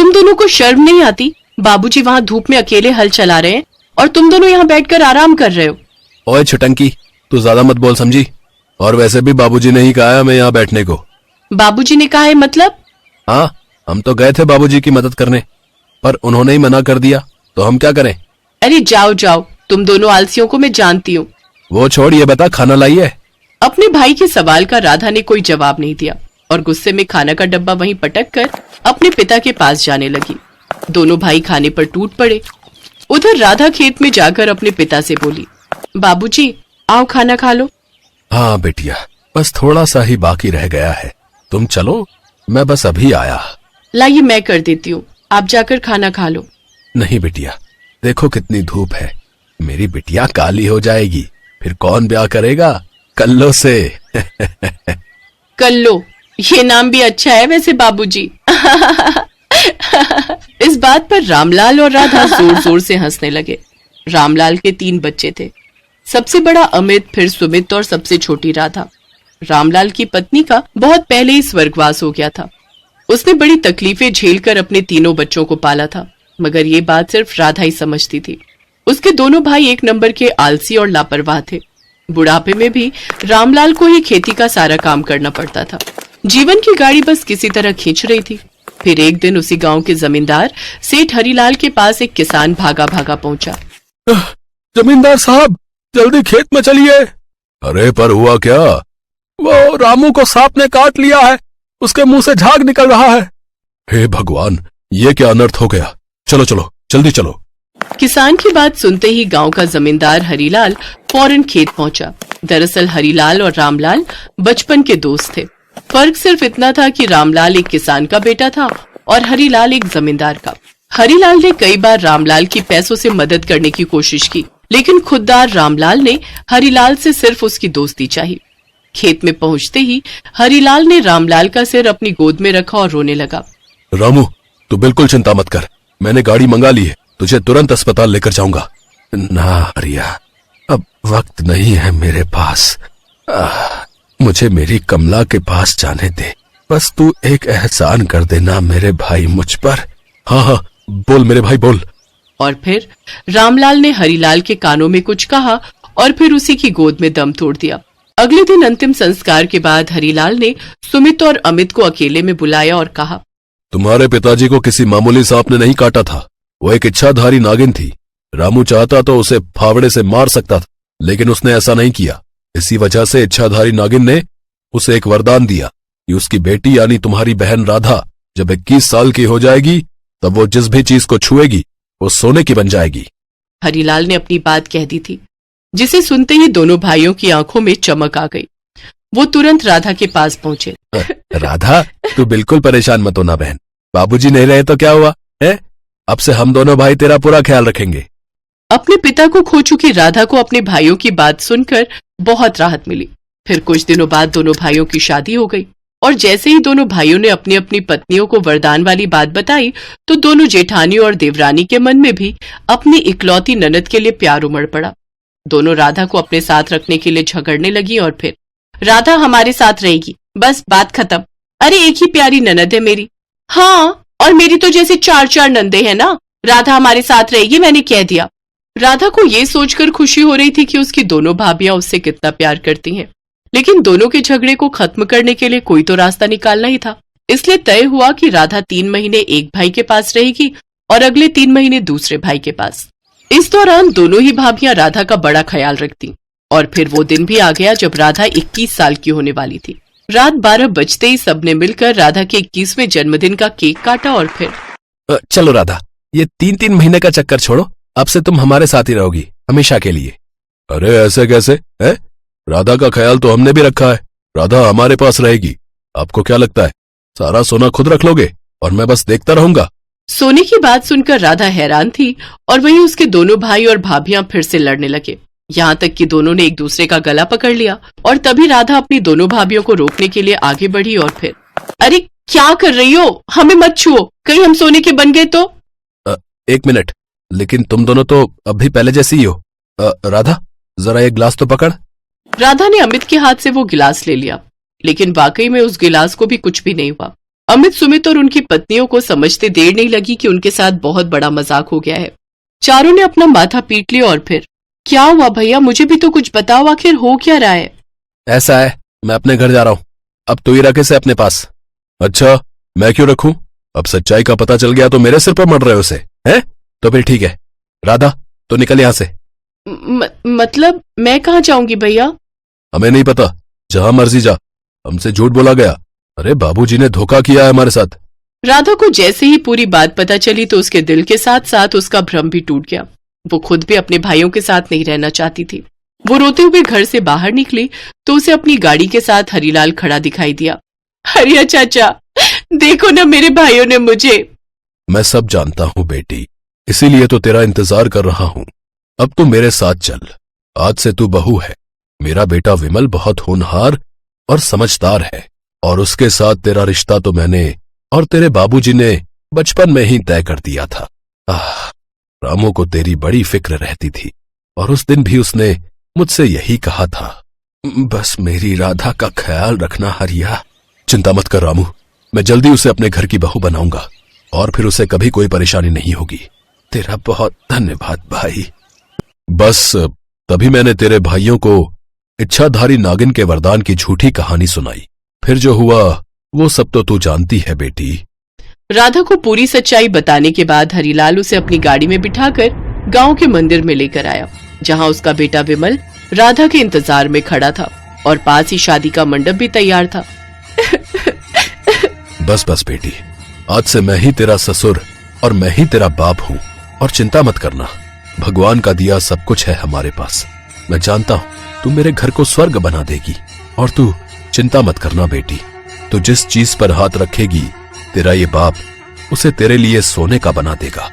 तुम दोनों को शर्म नहीं आती? बाबूजी वहाँ धूप में अकेले हल चला रहे हैं और तुम दोनों यहाँ बैठकर आराम कर रहे हो। ओए छुटंकी, तू ज्यादा मत बोल समझी। और वैसे भी बाबूजी ने ही कहा है हमें यहाँ बैठने को। बाबूजी ने कहा है मतलब? हाँ, हम तो गए थे बाबूजी की मदद करने, पर उन्होंने ही मना कर दिया, तो हम क्या करें। अरे जाओ जाओ, तुम दोनों आलसियों को मैं जानती हूँ। वो छोड़, ये बता खाना लाई है? अपने भाई के सवाल का राधा ने कोई जवाब नहीं दिया और गुस्से में खाना का डब्बा वहीं पटक कर अपने पिता के पास जाने लगी। दोनों भाई खाने पर टूट पड़े। उधर राधा खेत में जाकर अपने पिता से बोली, बाबूजी आओ खाना खा लो। हाँ बेटिया, बस थोड़ा सा ही बाकी रह गया है, तुम चलो, मैं बस अभी आया। लाइए मैं कर देती हूँ, आप जाकर खाना खा लो। नहीं बेटिया, देखो कितनी धूप है, मेरी बिटिया काली हो जाएगी, फिर कौन ब्याह करेगा कल्लो से। कल्लो, ये नाम भी अच्छा है वैसे बाबूजी। इस बात पर रामलाल और राधा जोर जोर से हंसने लगे। रामलाल के 3 बच्चे थे, सबसे बड़ा अमित, फिर सुमित और सबसे छोटी राधा। रामलाल की पत्नी का बहुत पहले ही स्वर्गवास हो गया था। उसने बड़ी तकलीफें झेलकर अपने तीनों बच्चों को पाला था, मगर ये बात सिर्फ राधा ही समझती थी। उसके दोनों भाई एक नंबर के आलसी और लापरवाह थे। बुढ़ापे में भी रामलाल को ही खेती का सारा काम करना पड़ता था। जीवन की गाड़ी बस किसी तरह खींच रही थी। फिर एक दिन उसी गांव के जमींदार सेठ हरिलाल के पास एक किसान भागा भागा पहुंचा। जमींदार साहब, जल्दी खेत में चलिए। अरे पर हुआ क्या? वो रामू को सांप ने काट लिया है, उसके मुंह से झाग निकल रहा है। हे भगवान, ये क्या अनर्थ हो गया। चलो चलो, जल्दी चलो। किसान की बात सुनते ही गांव का जमींदार हरिलाल फौरन खेत पहुंचा। दरअसल हरिलाल और रामलाल बचपन के दोस्त थे। फर्क सिर्फ इतना था कि रामलाल एक किसान का बेटा था और हरिलाल एक जमींदार का। हरिलाल ने कई बार रामलाल की पैसों से मदद करने की कोशिश की, लेकिन खुददार रामलाल ने हरिलाल से सिर्फ उसकी दोस्ती चाही। खेत में पहुंचते ही हरिलाल ने रामलाल का सिर अपनी गोद में रखा और रोने लगा। रामू, तू बिल्कुल चिंता मत कर, मैंने गाड़ी मंगा ली है, तुझे तुरंत अस्पताल लेकर जाऊंगा। ना हरिया, अब वक्त नहीं है मेरे पास। मुझे मेरी कमला के पास जाने दे, बस तू एक एहसान कर देना मेरे भाई मुझ पर। हाँ हाँ, बोल मेरे भाई बोल। और फिर रामलाल ने हरिलाल के कानों में कुछ कहा और फिर उसी की गोद में दम तोड़ दिया। अगले दिन अंतिम संस्कार के बाद हरिलाल ने सुमित और अमित को अकेले में बुलाया और कहा, तुम्हारे पिताजी को किसी मामूली सांप ने नहीं काटा था, वो एक इच्छाधारी नागिन थी। रामू चाहता तो उसे फावड़े से मार सकता था, लेकिन उसने ऐसा नहीं किया। इसी वजह से इच्छाधारी नागिन ने उसे एक वरदान दिया कि उसकी बेटी यानी तुम्हारी बहन राधा जब 21 साल की हो जाएगी, तब वो जिस भी चीज को छुएगी वो सोने की बन जाएगी। हरिलाल ने अपनी बात कह दी थी, जिसे सुनते ही दोनों भाइयों की आंखों में चमक आ गई। वो तुरंत राधा के पास पहुंचे। राधा, तू बिल्कुल परेशान मत होना बहन, बाबूजी नहीं रहे तो क्या हुआ है, अब से हम दोनों भाई तेरा पूरा ख्याल रखेंगे। अपने पिता को खो चुकी राधा को अपने भाइयों की बात सुनकर बहुत राहत मिली। फिर कुछ दिनों बाद दोनों भाइयों की शादी हो गई और जैसे ही दोनों भाइयों ने अपनी अपनी पत्नियों को वरदान वाली बात बताई, तो दोनों जेठानी और देवरानी के मन में भी अपनी इकलौती ननद के लिए प्यार उमड़ पड़ा। दोनों राधा को अपने साथ रखने के लिए झगड़ने लगी और फिर, राधा हमारे साथ रहेगी, बस बात खत्म। अरे एक ही प्यारी ननद है मेरी। हाँ, और मेरी तो जैसे 4 नंदे हैं ना। राधा हमारे साथ रहेगी, मैंने कह दिया। राधा को ये सोचकर खुशी हो रही थी कि उसकी दोनों भाभियां उससे कितना प्यार करती हैं, लेकिन दोनों के झगड़े को खत्म करने के लिए कोई तो रास्ता निकालना ही था। इसलिए तय हुआ कि राधा 3 महीने एक भाई के पास रहेगी और अगले 3 महीने दूसरे भाई के पास। इस दौरान दोनों ही भाभियां राधा का बड़ा ख्याल रखती और फिर वो दिन भी आ गया जब राधा 21 साल की होने वाली थी। रात 12 बजते ही सबने मिलकर राधा के 21वें जन्मदिन का केक काटा और फिर, चलो राधा, ये 3-3 महीने का चक्कर छोड़ो, अब से तुम हमारे साथ ही रहोगी हमेशा के लिए। अरे ऐसे कैसे है? राधा का ख्याल तो हमने भी रखा है, राधा हमारे पास रहेगी। आपको क्या लगता है, सारा सोना खुद रख लोगे और मैं बस देखता रहूंगा? सोने की बात सुनकर राधा हैरान थी और वहीं उसके दोनों भाई और भाभियां फिर से लड़ने लगे। यहाँ तक कि दोनों ने एक दूसरे का गला पकड़ लिया और तभी राधा अपनी दोनों भाभियों को रोकने के लिए आगे बढ़ी और फिर, अरे क्या कर रही हो, हमें मत छुओ, कहीं हम सोने के बन गए तो। 1 मिनट, लेकिन तुम दोनों तो अभी पहले जैसी ही हो। राधा, जरा एक गिलास तो पकड़। राधा ने अमित के हाथ से वो गिलास ले लिया, लेकिन वाकई में उस गिलास को भी कुछ भी नहीं हुआ। अमित, सुमित और उनकी पत्नियों को समझते देर नहीं लगी कि उनके साथ बहुत बड़ा मजाक हो गया है। चारों ने अपना माथा पीट लिया और फिर, क्या हुआ भैया, मुझे भी तो कुछ बताओ, आखिर हो क्या रहा है? ऐसा है, मैं अपने घर जा रहा हूं, अब तू ही रखे से अपने पास। अच्छा, मैं क्यों रखूं? अब सच्चाई का पता चल गया तो मेरे सिर पर मर रहे हो उसे, हैं? तो फिर ठीक है, राधा तो निकल यहां से। मतलब मैं कहाँ जाऊंगी भैया? हमें नहीं पता, जहां मर्जी जा, हमसे झूठ बोला गया। अरे बाबूजी ने धोखा किया है हमारे साथ। राधा को जैसे ही पूरी बात पता चली तो उसके दिल के साथ साथ उसका भ्रम भी टूट गया। वो खुद भी अपने भाइयों के साथ नहीं रहना चाहती थी। वो रोते हुए घर से बाहर निकली तो उसे अपनी गाड़ी के साथ हरीलाल खड़ा दिखाई दिया। हरिया चाचा, देखो ना, मेरे भाइयों ने मुझे। मैं सब जानता हूं बेटी, इसीलिए तो तेरा इंतजार कर रहा हूं। अब तू मेरे साथ चल, आज से तू बहू है। मेरा बेटा विमल बहुत होनहार और समझदार है, और उसके साथ तेरा रिश्ता तो मैंने और तेरे बाबूजी ने बचपन में ही तय कर दिया था। रामू को तेरी बड़ी फिक्र रहती थी, और उस दिन भी उसने मुझसे यही कहा था, बस मेरी राधा का ख्याल रखना हरिया। चिंता मत कर रामू, मैं जल्दी उसे अपने घर की बहू बनाऊंगा, और फिर उसे कभी कोई परेशानी नहीं होगी। तेरा बहुत धन्यवाद भाई। बस तभी मैंने तेरे भाइयों को इच्छाधारी नागिन के वरदान की झूठी कहानी सुनाई। फिर जो हुआ वो सब तो तू जानती है बेटी। राधा को पूरी सच्चाई बताने के बाद हरीलाल उसे अपनी गाड़ी में बिठाकर गांव के मंदिर में लेकर आया, जहां उसका बेटा विमल राधा के इंतजार में खड़ा था और पास ही शादी का मंडप भी तैयार था। बस बस बेटी, आज से मैं ही तेरा ससुर और मैं ही तेरा बाप हूं, और चिंता मत करना, भगवान का दिया सब कुछ है हमारे पास। मैं जानता हूं तू मेरे घर को स्वर्ग बना देगी, और तू चिंता मत करना बेटी, तू जिस चीज पर हाथ रखेगी तेरा ये बाप उसे तेरे लिए सोने का बना देगा।